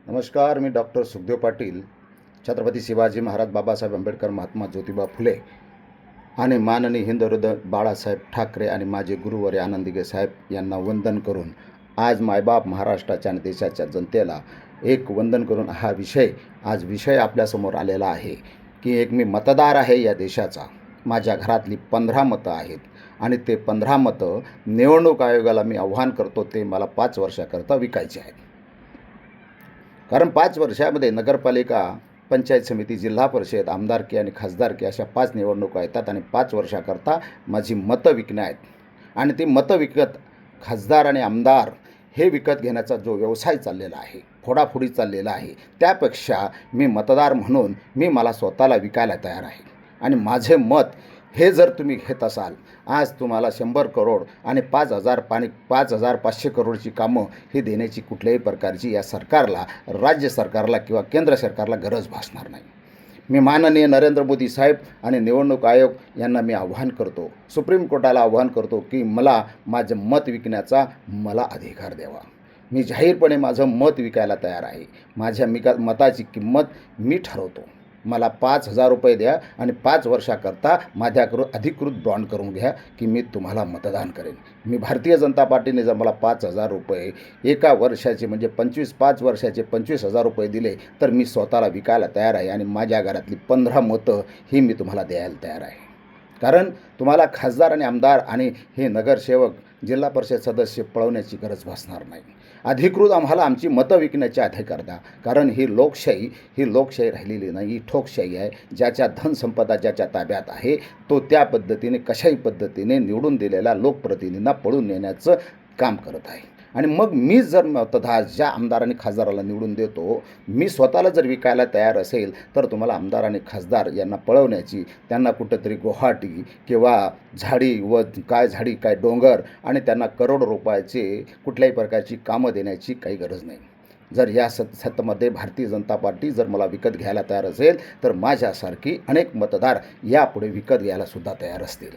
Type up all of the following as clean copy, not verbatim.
नमस्कार. मी डॉक्टर सुखदेव पाटील, छत्रपती शिवाजी महाराज, बाबासाहेब आंबेडकर, महात्मा ज्योतिबा फुले आणि माननीय हिंदुहृदय बाळासाहेब ठाकरे आणि माझे गुरुवर्य आनंदीगे साहेब यांना वंदन करून आज मायबाप महाराष्ट्राच्या आणि देशाच्या जनतेला एक वंदन करून हा विषय आपल्यासमोर आलेला आहे की एक मी मतदार आहे या देशाचा. माझ्या घरातली 15 मतं आहेत आणि ते 15 मतं निवडणूक आयोगाला मी आव्हान करतो ते मला 5 वर्षाकरता विकायचे आहेत. कारण 5 वर्षामध्ये नगरपालिका, पंचायत समिती, जिल्हा परिषद, आमदारकी आणि खासदारकी अशा 5 निवडणुका येतात आणि 5 वर्षाकरता माझी मतं विकणे आहेत. आणि ती मतं विकत खासदार आणि आमदार हे विकत घेण्याचा जो व्यवसाय चाललेला आहे, फोडाफोडी चाललेला आहे, त्यापेक्षा मी मतदार म्हणून मला स्वतःला विकायला तयार आहे. आणि माझे मत हे जर तुम्ही घेत असाल, आज तुम्हाला 100 करोड आणि 5,500 करोडची कामं ही देण्याची कुठल्याही प्रकारची या सरकारला, राज्य सरकारला किंवा केंद्र सरकारला गरज भासणार नाही. मी माननीय नरेंद्र मोदी साहेब आणि निवडणूक आयोग यांना मी आव्हान करतो, सुप्रीम कोर्टाला आव्हान करतो की मला माझं मत विकण्याचा मला अधिकार द्यावा. मी जाहीरपणे माझं मत विकायला तयार आहे. माझ्या मताची किंमत मी ठरवतो. मला 5,000 रुपये द्या आणि 5 वर्षाकरता माझ्याकडून अधिकृत बॉन्ड करून घ्या की मी तुम्हाला मतदान करेन. मी भारतीय जनता पार्टीने जर मला 5,000 रुपये एका वर्षाचे म्हणजे 5 वर्षाचे 25,000 रुपये दिले तर मी स्वतःला विकायला तयार आहे आणि माझ्या घरातली 15 मतं ही मी तुम्हाला द्यायला तयार आहे. कारण तुम्हाला खासदार आणि आमदार आणि हे नगरसेवक, जिल्हा परिषद सदस्य पळवण्याची गरज भासणार नाही. अधिकृत आम्हाला आमची मतं विकण्याचे अधिकार द्या. कारण ही लोकशाही राहिलेली नाही, ही ठोकशाही आहे. ज्याच्या धनसंपदा ज्याच्या ताब्यात आहे तो त्या पद्धतीने कशाही पद्धतीने निवडून दिलेल्या लोकप्रतिनिधींना पळून नेण्याचं काम करत आहे. आणि मग मी जर मतदार ज्या आमदार आणि खासदाराला निवडून देतो, मी स्वतःला जर विकायला तयार असेल तर तुम्हाला आमदार आणि खासदार यांना पळवण्याची, त्यांना कुठंतरी गुवाहाटी किंवा झाडी काय डोंगर आणि त्यांना करोडो रुपयाचे कुठल्याही प्रकारची कामं देण्याची काही गरज नाही. जर या सत्तेमध्ये भारतीय जनता पार्टी जर मला विकत घ्यायला तयार असेल तर माझ्यासारखी अनेक मतदार यापुढे विकत घ्यायलासुद्धा तयार असतील.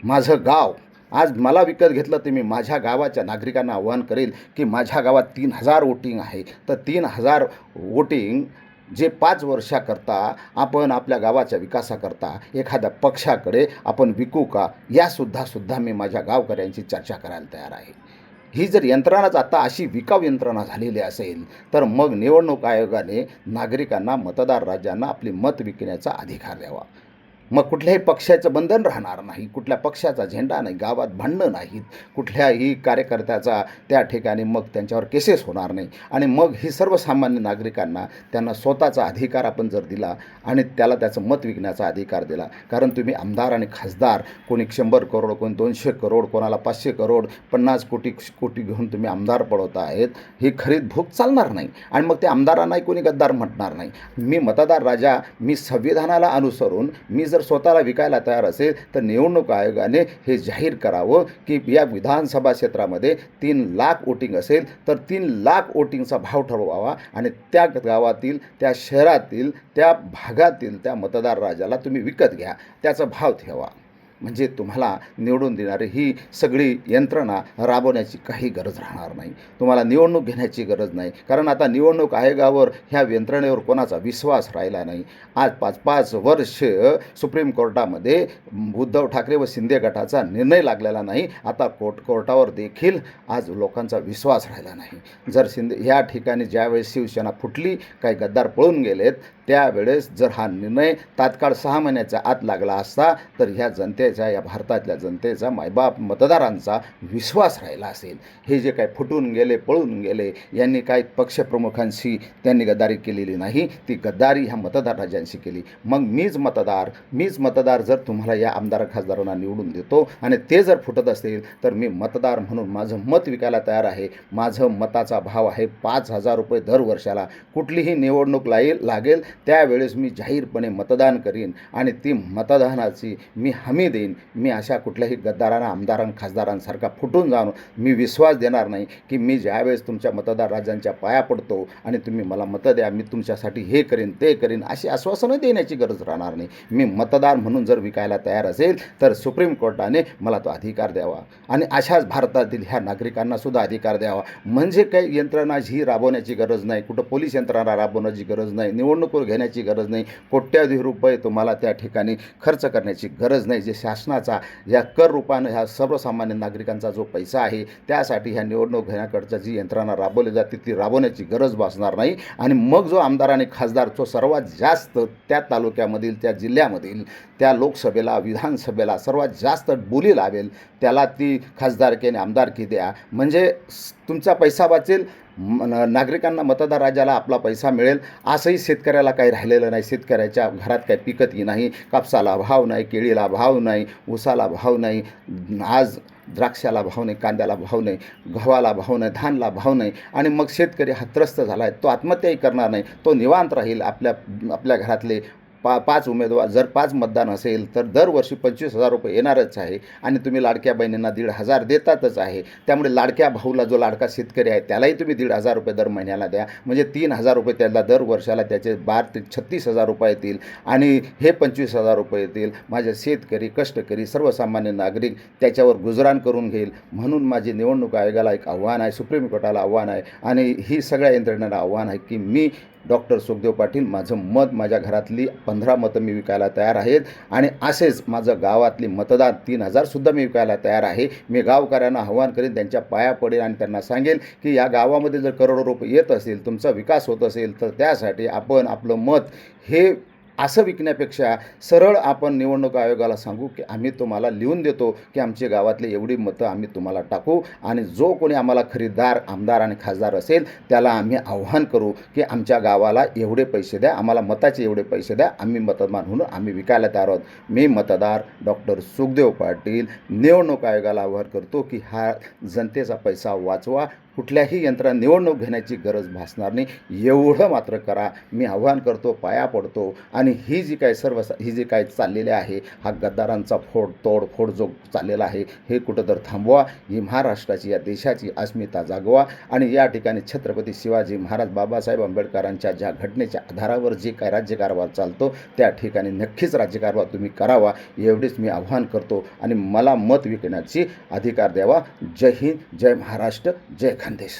माझं गाव आज मला विकत घेतलं तर मी माझ्या गावाच्या नागरिकांना आव्हान करेल की माझ्या गावात 3,000 वोटिंग आहे, तर 3,000 वोटिंग जे 5 वर्षाकरता आपण आपल्या गावाच्या विकासाकरता एखाद्या पक्षाकडे आपण विकू का, यासुद्धा मी माझ्या गावकऱ्यांची चर्चा करायला तयार आहे. ही जर यंत्रणाच आता अशी विकाऊ यंत्रणा झालेली असेल तर मग निवडणूक आयोगाने नागरिकांना, मतदार राजांना आपली मत विकण्याचा अधिकार द्यावा. मग कुठल्याही पक्षाचं बंधन राहणार नाही, कुठल्या पक्षाचा झेंडा नाही, गावात भांडणं नाहीत, कुठल्याही कार्यकर्त्याचा त्या ठिकाणी मग त्यांच्यावर केसेस होणार नाही. आणि मग ही सर्वसामान्य नागरिकांना त्यांना स्वतःचा अधिकार आपण जर दिला आणि त्याला त्याचं मत विकण्याचा अधिकार दिला. कारण तुम्ही आमदार आणि खासदार, कोणी 100 करोड, कोणी 200 करोड, कोणाला 500 करोड, 50 कोटी घेऊन तुम्ही आमदार पळवता आहेत, ही खरीद भूक चालणार नाही. आणि मग ते आमदारांनाही कोणी गद्दार म्हणणार नाही. मी मतदार राजा, मी संविधानाला अनुसरून मी जर स्वतःला विकायला तयार असेल तर निवडणूक आयोगाने हे जाहीर करावं की या विधानसभा क्षेत्रामध्ये 3 लाख वोटिंग असेल तर 3 लाख वोटिंगचा भाव ठरवावा आणि त्या गावातील, त्या शहरातील, त्या भागातील त्या मतदार राजाला तुम्ही विकत घ्या, त्याचा भाव ठेवा. म्हणजे तुम्हाला निवडून देणारी ही सगळी यंत्रणा राबवण्याची काही गरज राहणार नाही. तुम्हाला निवडणूक घेण्याची गरज नाही. कारण आता निवडणूक आयोगावर, ह्या यंत्रणेवर कोणाचा विश्वास राहिला नाही. आज 5 वर्ष सुप्रीम कोर्टामध्ये उद्धव ठाकरे व शिंदे गटाचा निर्णय लागलेला नाही. आता कोर्टावर देखील आज लोकांचा विश्वास राहिला नाही. जर ह्या ठिकाणी ज्यावेळेस शिवसेना फुटली, काही गद्दार पळून गेलेत, त्यावेळेस जर हा निर्णय तात्काळ 6 महिन्याच्या आत लागला असता तर ह्या जनतेचा, या भारतातल्या जनतेचा, मायबाप मतदारांचा विश्वास राहिला असेल. हे जे काही फुटून गेले, पळून गेले, यांनी काही पक्षप्रमुखांशी त्यांनी गद्दारी केलेली नाही, ती गद्दारी ह्या मतदार राजांशी केली. मग मीच मतदार जर तुम्हाला या आमदार खासदारांना निवडून देतो आणि ते जर फुटत असेल तर मी मतदार म्हणून माझं मत विकायला तयार आहे. माझं मताचा भाव आहे 5,000 रुपये दर वर्षाला. कुठलीही निवडणूक लागेल त्यावेळेस मी जाहीरपणे मतदान करीन आणि ती मतदानाची मी हमी देईन देईन. मी अशा कुठल्याही गद्दारांना, आमदारांना, खासदारांसारखा फुटून जाऊन मी विश्वास देणार नाही की मी ज्यावेळेस तुमच्या मतदार राजांच्या पाया पडतो आणि तुम्ही मला मतं द्या, मी तुमच्यासाठी हे करीन ते करीन अशी आश्वासनं देण्याची गरज राहणार नाही. मी मतदार म्हणून जर विकायला तयार असेल तर सुप्रीम कोर्टाने मला तो अधिकार द्यावा आणि अशाच भारतातील ह्या नागरिकांना सुद्धा अधिकार द्यावा. म्हणजे काही यंत्रणा ही राबवण्याची गरज नाही, कुठं पोलीस यंत्रणा राबवण्याची गरज नाही, निवडणूक घेण्याची गरज नाही, कोट्यावधी रुपये तुम्हाला त्या ठिकाणी खर्च करण्याची गरज नाही. जे शासनाचा या कर रूपानं ह्या सर्वसामान्य नागरिकांचा जो पैसा आहे त्यासाठी ह्या निवडणूक घेण्याकडच्या जी यंत्रणा राबवली जाते ती राबवण्याची गरज भासणार नाही. आणि मग जो आमदार आणि खासदार जो सर्वात जास्त त्या तालुक्यामधील, त्या जिल्ह्यामधील, त्या लोकसभेला, विधानसभेला सर्वात जास्त बोली लावेल त्याला ती खासदारकी आणि आमदारकी द्या. म्हणजे तुमचा पैसा वाचेल, नागरिकांना, मतदार राजाला आपला पैसा मिळेल. असंही शेतकऱ्याला काही राहिलेलं नाही. शेतकऱ्याच्या घरात काही पिकतही नाही, कापसाला भाव नाही, केळीला भाव नाही, ऊसाला भाव नाही, आज द्राक्षाला भाव नाही, कांद्याला भाव नाही, गव्हाला भाव नाही, धानला भाव नाही. आणि मग शेतकरी हा त्रस्त झाला आहे. तो आत्महत्याही करणार नाही, तो निवांत राहील. आपल्या घरातले 5 उमेदवार, जर 5 मतदान असेल तर दरवर्षी 25,000 रुपये येणारच आहे. आणि तुम्ही लाडक्या बहिणींना 1,500 देतातच आहे. त्यामुळे लाडक्या भाऊला, जो लाडका शेतकरी आहे त्यालाही तुम्ही 1,500 रुपये दर महिन्याला द्या. म्हणजे 3,000 रुपये त्याला दर वर्षाला, त्याचे 12 ते 36,000 रुपये येतील आणि हे 25,000 रुपये येतील. माझे शेतकरी, कष्टकरी, सर्वसामान्य नागरिक त्याच्यावर गुजराण करून घेईल. म्हणून माझे निवडणूक आयोगाला एक आव्हान आहे, सुप्रीम कोर्टाला आव्हान आहे आणि ही सगळ्या यंत्रणेला आव्हान आहे की मी डॉक्टर सुखदेव पाटील, माझं मत, माझ्या घरातली 15 मतं मी विकायला तयार आहेत. आणि असेच माझं गावातली मतदार 3,000 सुद्धा मी विकायला तयार आहे. मी गावकऱ्यांना आव्हान करेन, त्यांच्या पाया पडेल आणि त्यांना सांगेल की या गावामध्ये जर करोडो रुपये येत असेल, तुमचा विकास होत असेल तर त्यासाठी आपण आपलं मत हे असं विकण्यापेक्षा सरळ आपण निवडणूक आयोगाला सांगू की आम्ही तुम्हाला लिहून देतो की आमच्या गावातले एवढी मतं आम्ही तुम्हाला टाकू. आणि जो कोणी आम्हाला खरीदार, आमदार आणि खासदार असेल त्याला आम्ही आव्हान करू की आमच्या गावाला एवढे पैसे द्या, आम्हाला मताचे एवढे पैसे द्या, आम्ही मतदान म्हणून आम्ही विकायला तयार आहोत. मी मतदार डॉक्टर सुखदेव पाटील निवडणूक आयोगाला आवाहन करतो की हा जनतेचा पैसा वाचवा. कुठल्याही यंत्रणा निवडणूक घेण्याची गरज भासणार नाही, एवढं मात्र करा. मी आव्हान करतो, पाया पडतो. आणि ही जी काय चाललेली आहे, हा गद्दारांचा तोडफोड जो चाललेला आहे हे कुठं तर थांबवा. ही महाराष्ट्राची, या देशाची अस्मिता जागवा. आणि या ठिकाणी छत्रपती शिवाजी महाराज, बाबासाहेब आंबेडकरांच्या ज्या घटनेच्या आधारावर जे काय राज्यकारभार चालतो त्या ठिकाणी नक्कीच राज्यकारभार तुम्ही करावा, एवढेच मी आव्हान करतो. आणि मला मत विकण्याची अधिकार द्यावा. जय हिंद, जय महाराष्ट्र, जय खानदेश.